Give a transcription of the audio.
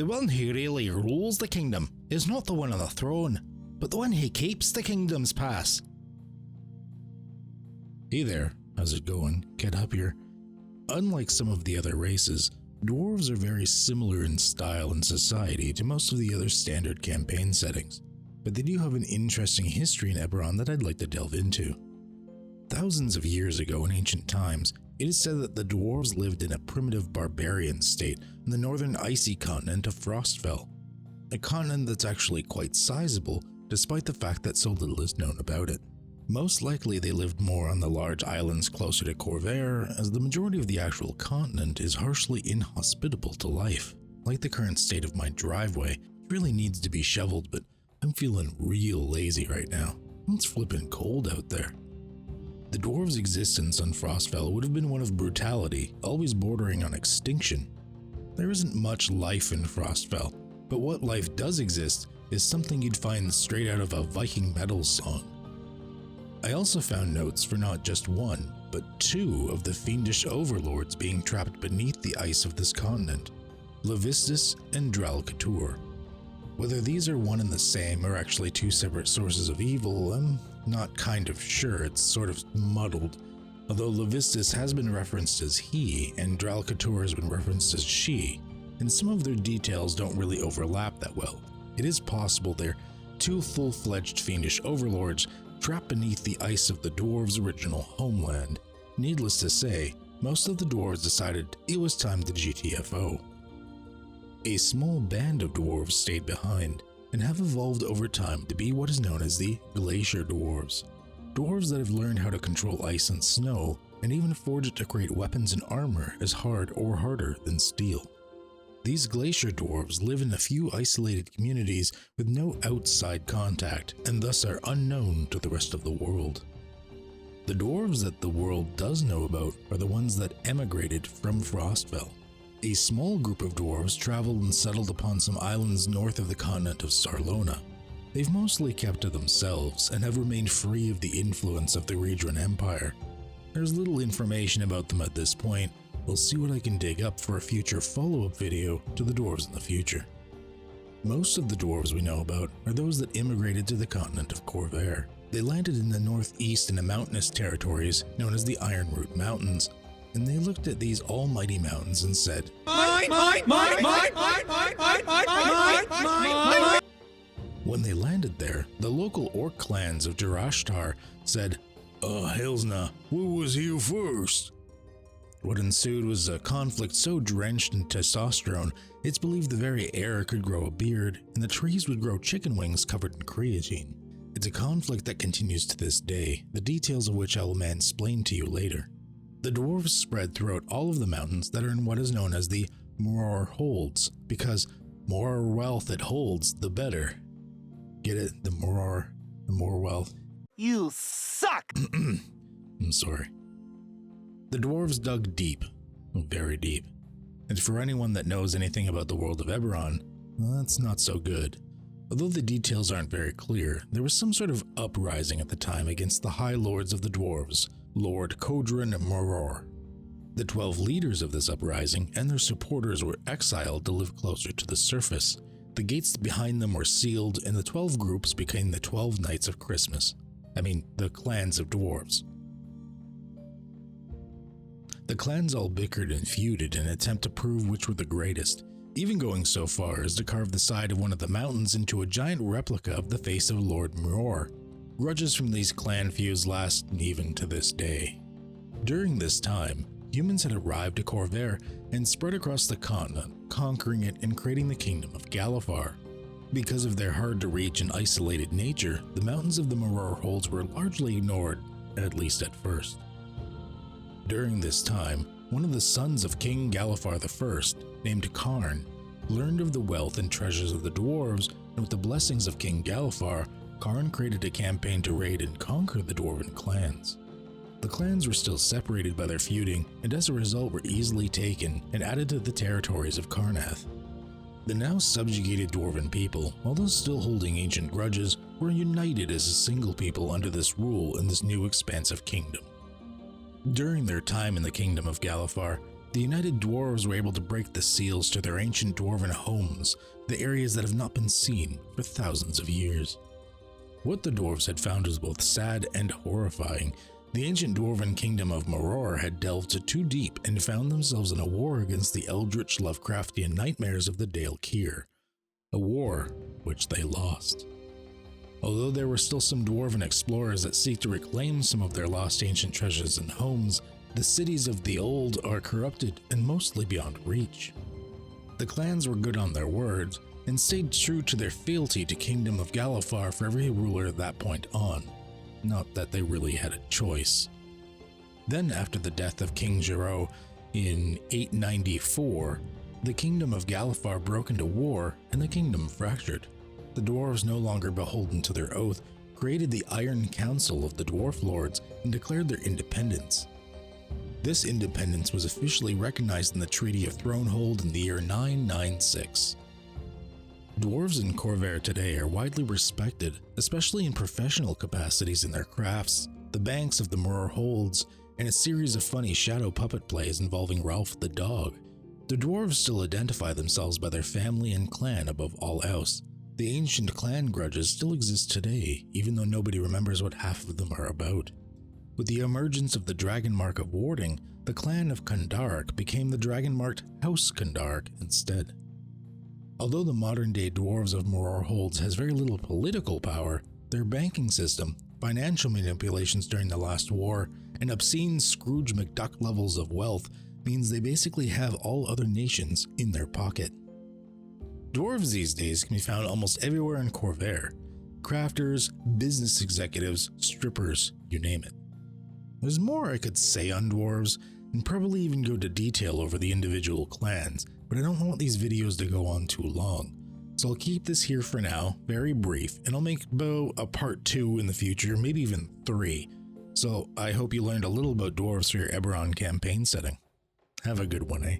The one who really rules the kingdom is not the one on the throne, but the one who keeps the kingdom's pass. Hey there, how's it going? Get up here. Unlike some of the other races, dwarves are very similar in style and society to most of the other standard campaign settings, but they do have an interesting history in Eberron that I'd like to delve into. Thousands of years ago in ancient times, it is said that the dwarves lived in a primitive barbarian state on the northern icy continent of Frostfell, a continent that's actually quite sizable despite the fact that so little is known about it. Most likely they lived more on the large islands closer to Khorvaire, as the majority of the actual continent is harshly inhospitable to life. Like the current state of my driveway, it really needs to be shoveled, but I'm feeling real lazy right now. It's flippin' cold out there. The dwarves' existence on Frostfell would have been one of brutality, always bordering on extinction. There isn't much life in Frostfell, but what life does exist is something you'd find straight out of a Viking metal song. I also found notes for not just one, but two of the fiendish overlords being trapped beneath the ice of this continent, Levistus and Dralkatur. Whether these are one and the same or actually two separate sources of evil, I'm not kind of sure. It's sort of muddled, although Levistus has been referenced as he and Dralkatur has been referenced as she, and some of their details don't really overlap that well. It is possible they're two full-fledged fiendish overlords trapped beneath the ice of the dwarves' original homeland. Needless to say, most of the dwarves decided it was time to GTFO. A small band of dwarves stayed behind and have evolved over time to be what is known as the Glacier Dwarves. Dwarves that have learned how to control ice and snow and even forged to create weapons and armor as hard or harder than steel. These Glacier Dwarves live in a few isolated communities with no outside contact and thus are unknown to the rest of the world. The dwarves that the world does know about are the ones that emigrated from Frostfell. A small group of dwarves traveled and settled upon some islands north of the continent of Sarlona. They've mostly kept to themselves and have remained free of the influence of the Regran Empire. There's little information about them at this point. We'll see what I can dig up for a future follow-up video to the dwarves in the future. Most of the dwarves we know about are those that immigrated to the continent of Khorvaire. They landed in the northeast in the mountainous territories known as the Ironroot Mountains, and they looked at these almighty mountains and said, When they landed there, the local orc clans of Jarashtar said, Hellsna, who was here first? What ensued was a conflict so drenched in testosterone, it's believed the very air could grow a beard, and the trees would grow chicken wings covered in creatine. It's a conflict that continues to this day, the details of which I will mansplain to you later. The dwarves spread throughout all of the mountains that are in what is known as the Mror Holds, because more wealth it holds, the better. Get it? The more wealth. You suck! I'm sorry. The dwarves dug deep, very deep, and for anyone that knows anything about the world of Eberron, that's not so good. Although the details aren't very clear, there was some sort of uprising at the time against the High Lords of the Dwarves, Lord Kodran and Mror. The 12 leaders of this uprising and their supporters were exiled to live closer to the surface. The gates behind them were sealed, and the 12 groups became the 12 Knights of Christmas. The clans of dwarves. The clans all bickered and feuded in an attempt to prove which were the greatest, even going so far as to carve the side of one of the mountains into a giant replica of the face of Lord Mror. Grudges from these clan feuds last even to this day. During this time, humans had arrived to Khorvaire and spread across the continent, conquering it and creating the kingdom of Galifar. Because of their hard-to-reach and isolated nature, the mountains of the Mror Holds were largely ignored, at least at first. During this time, one of the sons of King Galifar I, named Karrn, learned of the wealth and treasures of the dwarves, and with the blessings of King Galifar, Karrn created a campaign to raid and conquer the dwarven clans. The clans were still separated by their feuding, and as a result were easily taken and added to the territories of Karrnath. The now subjugated dwarven people, although still holding ancient grudges, were united as a single people under this rule in this new expansive kingdom. During their time in the kingdom of Galifar, The united dwarves were able to break the seals to their ancient dwarven homes, the areas that have not been seen for thousands of years. What the dwarves had found was both sad and horrifying. The ancient dwarven kingdom of Mror had delved too deep and found themselves in a war against the eldritch Lovecraftian nightmares of the Dale Keir, a war which they lost. Although there were still some dwarven explorers that seek to reclaim some of their lost ancient treasures and homes, the cities of the old are corrupted and mostly beyond reach. The clans were good on their words and stayed true to their fealty to Kingdom of Galifar for every ruler at that point on. Not that they really had a choice. Then, after the death of King Gero in 894, the Kingdom of Galifar broke into war and the kingdom fractured. The dwarves, no longer beholden to their oath, created the Iron Council of the Dwarf Lords and declared their independence. This independence was officially recognized in the Treaty of Thronehold in the year 996. Dwarves in Khorvaire today are widely respected, especially in professional capacities in their crafts, the banks of the Mror Holds, and a series of funny shadow puppet plays involving Ralph the dog. The dwarves still identify themselves by their family and clan above all else. The ancient clan grudges still exist today, even though nobody remembers what half of them are about. With the emergence of the dragon mark of warding, the clan of Kandaric became the dragon-marked House Kandaric instead. Although the modern-day dwarves of Mror Holds has very little political power, their banking system, financial manipulations during the last war, and obscene Scrooge McDuck levels of wealth means they basically have all other nations in their pocket. Dwarves these days can be found almost everywhere in Khorvaire. Crafters, business executives, strippers, you name it. There's more I could say on dwarves, and probably even go into detail over the individual clans, but I don't want these videos to go on too long. So I'll keep this here for now, very brief, and I'll make a part 2 in the future, maybe even 3. So I hope you learned a little about dwarves for your Eberron campaign setting. Have a good one, eh?